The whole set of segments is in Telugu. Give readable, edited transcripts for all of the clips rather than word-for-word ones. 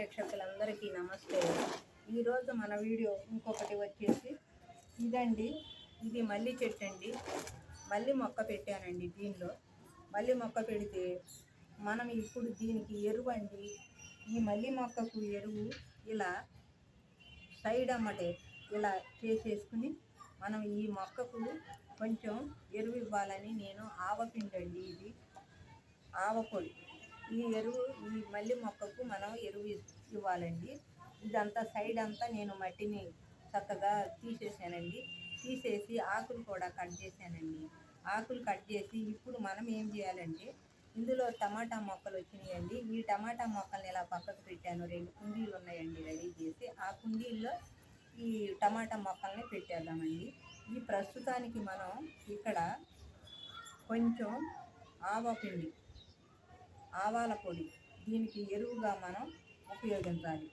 ప్రేక్షకులందరికీ నమస్తే. ఈరోజు మన వీడియో ఇంకొకటి వచ్చేసి ఇదండి. ఇది మల్లి చెట్టు అండి. మల్లి మొక్క పెట్టానండి. దీనిలో మల్లి మొక్క పెడితే మనం ఇప్పుడు దీనికి ఎరువు అండి. ఈ మల్లి మొక్కకు ఎరువు ఇలా సైడ్ అమ్మటే ఇలా చేసేసుకుని మనం ఈ మొక్కకు కొంచెం ఎరువు ఇవ్వాలని నేను ఆవపిండి అండి, ఇది ఆవపొడి, ఈ ఎరువు ఈ మల్లి మొక్కకు మనం ఎరువు ఇవ్వాలండి. ఇదంతా సైడ్ అంతా నేను మట్టిని చక్కగా తీసేసానండి. తీసేసి ఆకులు కూడా కట్ చేశానండి. ఆకులు కట్ చేసి ఇప్పుడు మనం ఏం చేయాలంటే ఇందులో టమాటా మొక్కలు వచ్చినాయండి. ఈ టమాటా మొక్కల్ని ఇలా పక్కకు పెట్టాను. 2 కుండీలు ఉన్నాయండి రెడీ చేసి. ఆ కుండీల్లో ఈ టమాటా మొక్కల్ని పెట్టేద్దామండి. ఈ ప్రస్తుతానికి మనం ఇక్కడ కొంచెం ఆవపిండి, ఆవాల పొడి దీనికి ఎరువుగా మనం ఉపయోగించాలి.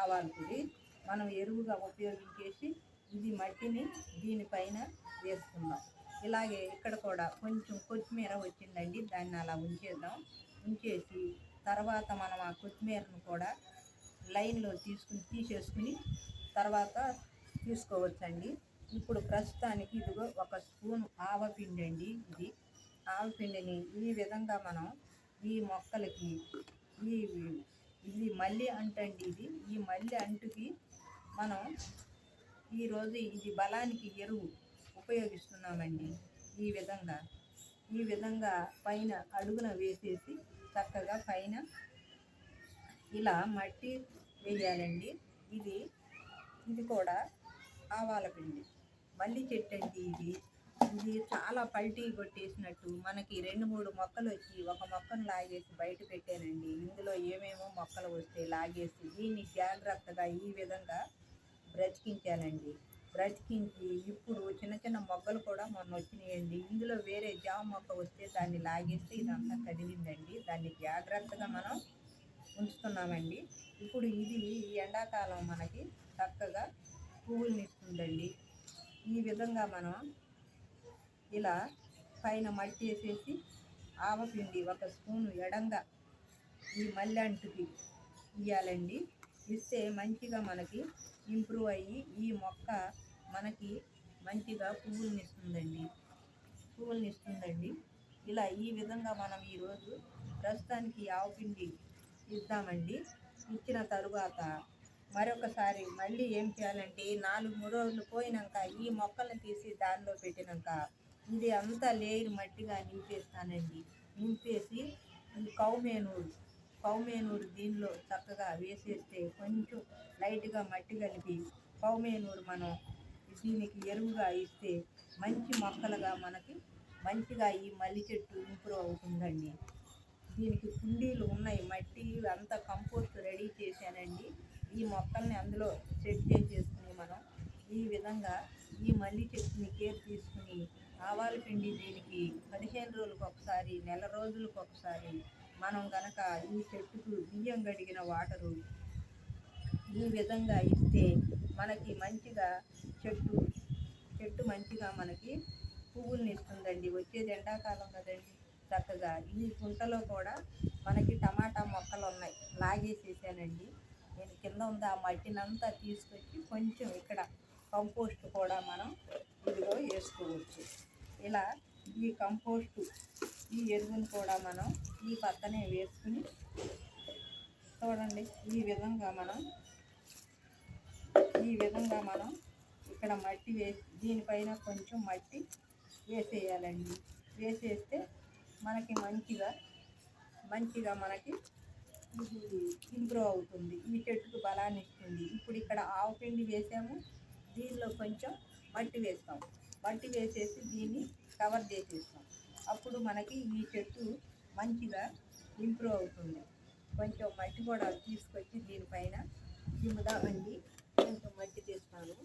ఆవాల పొడి మనం ఎరువుగా ఉపయోగించేసి ఇది మట్టిని దీనిపైన వేసుకుందాం. ఇలాగే ఇక్కడ కూడా కొంచెం కొత్తిమీర వచ్చిందండి, దాన్ని అలా ఉంచేద్దాం. ఉంచేసి తర్వాత మనం ఆ కొత్తిమీరను కూడా లైన్లో తీసేసుకుని తర్వాత తీసుకోవచ్చండి. ఇప్పుడు ప్రస్తుతానికి ఇదిగో 1 స్పూన్ ఆవపిండి అండి. ఇది ఆవపిండిని ఈ విధంగా మనం ఈ మొక్కలకి ఇది మల్లి అంటండి. ఈ మల్లి అంటుకి మనం ఈరోజు ఇది బలానికి ఎరువు ఉపయోగిస్తున్నామండి. ఈ విధంగా పైన అడుగున వేసేసి చక్కగా పైన ఇలా మట్టి వేయాలండి. ఇది కూడా ఆవాల పిండి మల్లి చెట్టు అండి. ఇది చాలా పల్టీ కొట్టేసినట్టు మనకి 2-3 మొక్కలు వచ్చి ఒక మొక్కను లాగేసి బయట పెట్టానండి. ఇందులో ఏమేమో మొక్కలు వస్తే లాగేసి దీన్ని జాగ్రత్తగా ఈ విధంగా బ్రతికించానండి. బ్రతికించి ఇప్పుడు చిన్న చిన్న మొగ్గలు కూడా మొన్న వచ్చినాయండి. ఇందులో వేరే జామ మొక్క వస్తే దాన్ని లాగేస్తే ఇదంతా కదిలిందండి. దాన్ని జాగ్రత్తగా మనం ఉంచుతున్నామండి. ఇప్పుడు ఇది ఈ ఎండాకాలం మనకి చక్కగా పువ్వుల్ని ఇస్తుందండి. ఈ విధంగా మనం ఇలా పైన మట్టి వేసేసి ఆవపిండి 1 స్పూను ఎడంగా ఈ మల్లి అంటుకి ఇవ్వాలండి. ఇస్తే మంచిగా మనకి ఇంప్రూవ్ అయ్యి ఈ మొక్క మనకి మంచిగా పువ్వుల్ని ఇస్తుందండి. ఇలా ఈ విధంగా మనం ఈరోజు ప్రస్తుతానికి ఆవపిండి ఇద్దామండి. ఇచ్చిన తరువాత మరొకసారి మళ్ళీ ఏం చేయాలంటే 4-3 రోజులు పోయినాక ఈ మొక్కలను తీసి దానిలో పెట్టినాక ఇది అంతా లేయర్ మట్టిగా నింపేస్తానండి. నింపేసి ఈ కౌమేనూరు దీనిలో చక్కగా వేసేస్తే కొంచెం లైట్గా మట్టి కలిపి కౌమేనూరు మనం దీనికి ఎరువుగా ఇస్తే మంచి మొక్కలుగా మనకి మంచిగా ఈ మల్లి చెట్టు ఇంప్రూవ్ అవుతుందండి. దీనికి కుండీలు ఉన్నాయి, మట్టి అంతా కంపోస్ట్ రెడీ చేశానండి. ఈ మొక్కల్ని అందులో సెట్ చేసేసుకుని మనం ఈ విధంగా ఈ మల్లి చెట్టుని కేర్ తీసుకుని ఆవాల పిండి దీనికి 15 రోజులకు ఒకసారి, నెల రోజులకు ఒకసారి మనం కనుక ఈ చెట్టుకు బియ్యం గడిగిన వాటరు ఈ విధంగా ఇస్తే మనకి మంచిగా చెట్టు మంచిగా మనకి పువ్వుల్ని ఇస్తుందండి. వచ్చేది ఎండాకాలం కదండి. చక్కగా ఈ గుంటలో కూడా మనకి టమాటా మొక్కలు ఉన్నాయి, లాగేసేసానండి. నేను కింద ఉంది ఆ మట్టినంతా తీసుకొచ్చి కొంచెం ఇక్కడ కంపోస్ట్ కూడా మనం ఇదిగో వేసుకోవచ్చు. ఇలా ఈ కంపోస్ట్ ఈ ఎరువును కూడా మనం ఈ పక్కనే వేసుకుని చూడండి. ఈ విధంగా మనం ఇక్కడ మట్టి వేసి దీనిపైన కొంచెం మట్టి వేసేయాలండి. వేసేస్తే మనకి మంచిగా మనకి ఇది ఇంప్రూవ్ అవుతుంది. ఈ చెట్టుకు బలాన్ని ఇస్తుంది. ఇప్పుడు ఇక్కడ ఆవపిండి వేసాము, దీనిలో కొంచెం మట్టి వేస్తాం. మట్టి వేసేసి దీన్ని కవర్ చేసేస్తాం. అప్పుడు మనకి ఈ చెట్టు మంచిగా ఇంప్రూవ్ అవుతుంది. కొంచెం మట్టి కూడా తీసుకొచ్చి దీనిపైన దిమ్ముదామండి. కొంచెం మట్టి తీస్తాను.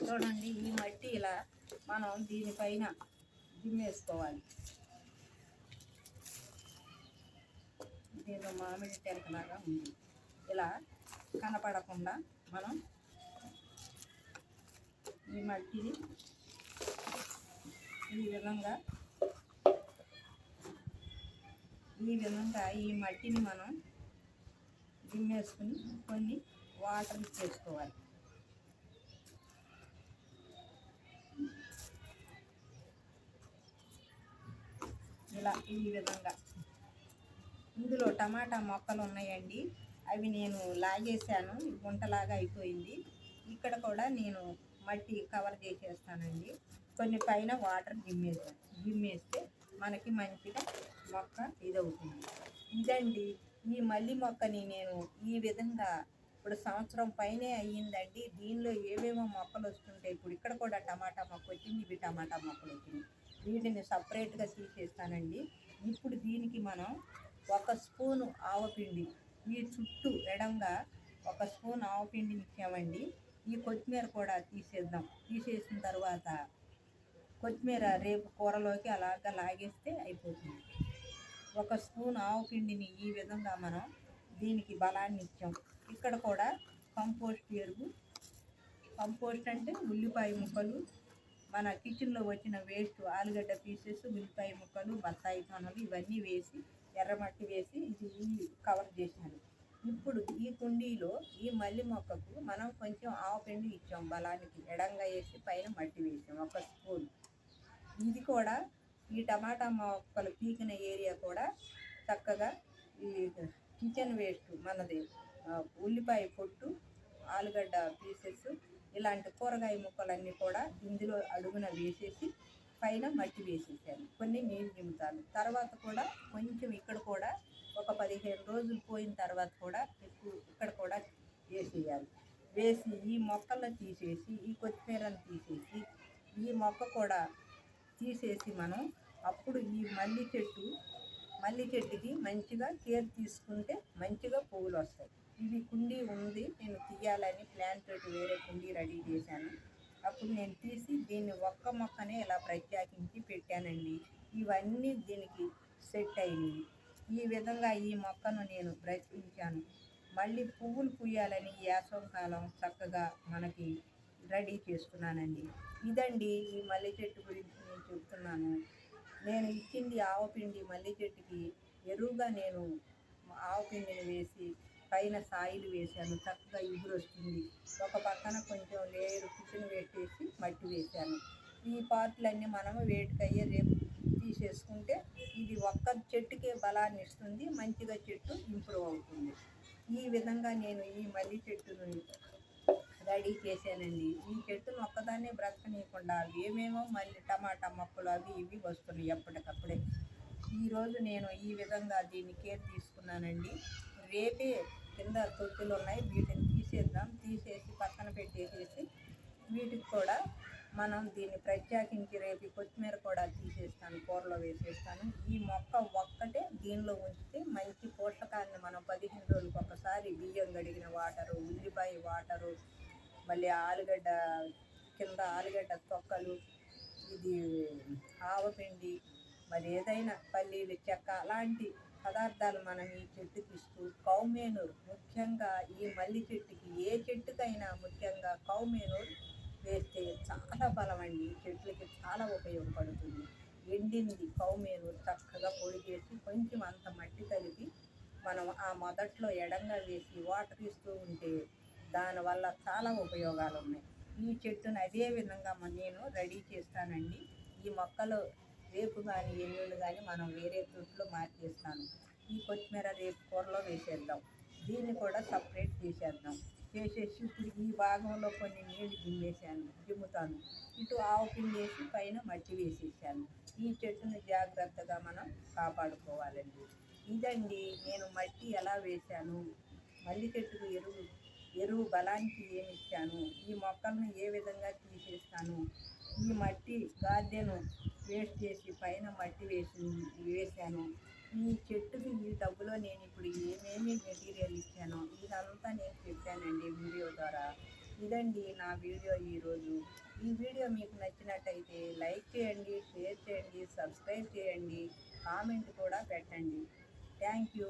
చూడండి, ఈ మట్టి ఇలా మనం దీనిపైన దిమ్మేసుకోవాలి. ఇదేదో మామిడి టెంకలాగా ఉంది. ఇలా కనపడకుండా మనం ఈ మట్టిని ఈ విధంగా ఈ మట్టిని మనం దిమ్మేసుకుని కొన్ని వాటర్ చేసుకోవాలి. ఇలా ఈ విధంగా ఇందులో టమాటా మొక్కలు ఉన్నాయండి, అవి నేను లాగేసాను, గుంటలాగా అయిపోయింది. ఇక్కడ కూడా నేను మట్టి కవర్ చేసేస్తానండి. కొన్ని పైన వాటర్ జిమ్మేస్తే మనకి మంచిగా మొక్క ఇదవుతుంది. ఇదండి ఈ మల్లి మొక్కని నేను ఈ విధంగా ఇప్పుడు సంవత్సరం పైనే అయ్యిందండి. దీనిలో ఏవేమో మొక్కలు వస్తుంటాయి. ఇప్పుడు ఇక్కడ కూడా టమాటా మొక్క వచ్చింది, ఇవి టమాటా మొక్కలు వచ్చింది. వీటిని సపరేట్గా తీసేస్తానండి. ఇప్పుడు దీనికి మనం 1 స్పూను ఆవపిండి, ఈ చుట్టూ ఎడంగా 1 స్పూన్ ఆవపిండిని ఇచ్చామండి. ఈ కొత్తిమీర కూడా తీసేసిన తర్వాత కొత్తిమీర రేపు కూరలోకి అలాగా లాగేస్తే అయిపోతుంది. 1 స్పూన్ ఆవపిండిని ఈ విధంగా మనం దీనికి బలాన్ని ఇచ్చాం. ఇక్కడ కూడా కంపోస్ట్ ఎరువు, కంపోస్ట్ అంటే ఉల్లిపాయ ముక్కలు, మన కిచెన్లో వచ్చిన వేస్ట్ ఆలుగడ్డ పీసెస్, ఉల్లిపాయ ముక్కలు, బత్తాయి తొనలు ఇవన్నీ వేసి ఎర్రమట్టి వేసి ఇది కవర్ చేశాను. ఇప్పుడు ఈ కుండీలో ఈ మల్లి మొక్కకు మనం కొంచెం ఆవపిండి ఇచ్చాం బలానికి, ఎడంగా వేసి పైన మట్టి వేసాం 1 స్పూన్. ఇది కూడా ఈ టమాటా మొక్కలు పీకిన ఏరియా కూడా చక్కగా ఈ కిచెన్ వేస్ట్ మనది ఉల్లిపాయ పొట్టు, ఆలుగడ్డ పీసెస్, ఇలాంటి కూరగాయ ముక్కలన్నీ కూడా ఇందులో అడుగున వేసేసి పైన మట్టి వేసేసాను. కొన్ని నీళ్ళు నింపుతాను. తర్వాత కూడా కొంచెం ఇక్కడ కూడా ఒక 15 రోజులు పోయిన తర్వాత కూడా ఇక్కడ కూడా వేసేయాలి. వేసి ఈ మొక్కలను తీసేసి, ఈ కొత్తిమీరను తీసేసి, ఈ మొక్క కూడా తీసేసి మనం అప్పుడు ఈ మల్లి చెట్టుకి మంచిగా కేర్ తీసుకుంటే మంచిగా పువ్వులు వస్తాయి. ఇది కుండీ ఉంది, నేను తీయాలని ప్లాన్ తోటి వేరే కుండీ రెడీ చేశాను. అప్పుడు నేను తీసి దీన్ని ఒక్క మొక్కనే ఇలా ప్రత్యేకించి పెట్టానండి. ఇవన్నీ దీనికి సెట్ అయినవి. ఈ విధంగా ఈ మొక్కను నేను బ్రతికించాను. మళ్ళీ పువ్వులు పూయాలని వేసవికాలం చక్కగా మనకి రెడీ చేసుకున్నానండి. ఇదండి ఈ మల్లె చెట్టు గురించి నేను చెప్తున్నాను. నేను ఇచ్చింది ఆవపిండి, మల్లె చెట్టుకి ఎరువుగా నేను ఆవపిండిని వేసి పైన సాయిలు వేశాను. చక్కగా ఇగురు వస్తుంది. ఒక పక్కన కొంచెం లేయరు కిచెన్ వేసేసి మట్టి వేశాను. ఈ పార్ట్లన్నీ మనము వేటికయ్యే రేపు తీసేసుకుంటే ఇది ఒక్క చెట్టుకే బలాన్ని ఇస్తుంది, మంచిగా చెట్టు ఇంప్రూవ్ అవుతుంది. ఈ విధంగా నేను ఈ మల్లి చెట్టును రెడీ చేశానండి. ఈ చెట్టును ఒక్కదాన్నే బ్రతకనీయకుండా ఏమేమో మళ్ళీ టమాటా మొక్కలు అవి ఇవి వస్తున్నాయి ఎప్పటికప్పుడే. ఈరోజు నేను ఈ విధంగా దీన్ని కేర్ తీసుకున్నానండి. రేపే కింద తొట్టులు ఉన్నాయి, వీటిని తీసేసి పక్కన పెట్టేసేసి వీటికి కూడా మనం దీన్ని ప్రత్యేకించి రేపు కొత్తిమీర కూడా తీసేస్తాను, కూరలో వేసేస్తాను. ఈ మొక్క ఒక్కటే దీనిలో ఉంచితే మంచి పోషకాన్ని మనం 15 రోజులకు ఒకసారి బియ్యం గడిగిన వాటరు, ఉల్లిపాయ వాటరు, మళ్ళీ ఆలుగడ్డ కింద ఆలుగడ్డ తొక్కలు, ఇది ఆవపిండి, మరి ఏదైనా పల్లీలు, చెక్క అలాంటి పదార్థాలు మనం ఈ చెట్టుకి ఇస్తూ కౌమేనూరు ముఖ్యంగా ఈ మల్లి చెట్టుకి ఏ చెట్టుకైనా ముఖ్యంగా కౌమేనూరు వేస్తే చాలా బలం అండి. చెట్లకి చాలా ఉపయోగపడుతుంది. ఎండింది కౌమేనూరు చక్కగా పొడి చేసి కొంచెం అంత మట్టి కలిపి మనం ఆ మొదట్లో ఎడంగా వేసి వాటర్ ఇస్తూ ఉంటే దానివల్ల చాలా ఉపయోగాలు ఉన్నాయి. ఈ చెట్టును అదే విధంగా నేను రెడీ చేస్తానండి. ఈ మొక్కలు రేపు కానీ ఎల్లుండి కానీ మనం వేరే తొట్టులో మార్చేస్తాను. ఈ కొత్తిమీర రేపు కూరలో వేసేద్దాం. దీన్ని కూడా సపరేట్ చేసేసి ఇప్పుడు ఈ భాగంలో కొన్ని నీళ్ళు జిమ్ముతాను. ఇటు ఆవపిండి వేసి పైన మట్టి వేసేసాను. ఈ చెట్టును జాగ్రత్తగా మనం కాపాడుకోవాలండి. ఇదండి నేను మట్టి ఎలా వేశాను, మల్లి చెట్టుకు ఎరువు బలానికి ఏమి ఇచ్చాను, ఈ మొక్కలను ఏ విధంగా తీసేస్తాను, ఈ మట్టి గార్డెను వేస్ట్ చేసి పైన మట్టి వేశాను. ఈ చెట్టుకి ఈ టబ్బులో నేను ఇప్పుడు ఏమేమి మెటీరియల్ ఇచ్చానో ఇదంతా నేను చెప్పానండి వీడియో ద్వారా. ఇదండి నా వీడియో ఈరోజు. ఈ వీడియో మీకు నచ్చినట్టయితే లైక్ చేయండి, షేర్ చేయండి, సబ్స్క్రైబ్ చేయండి, కామెంట్ కూడా పెట్టండి. Thank you.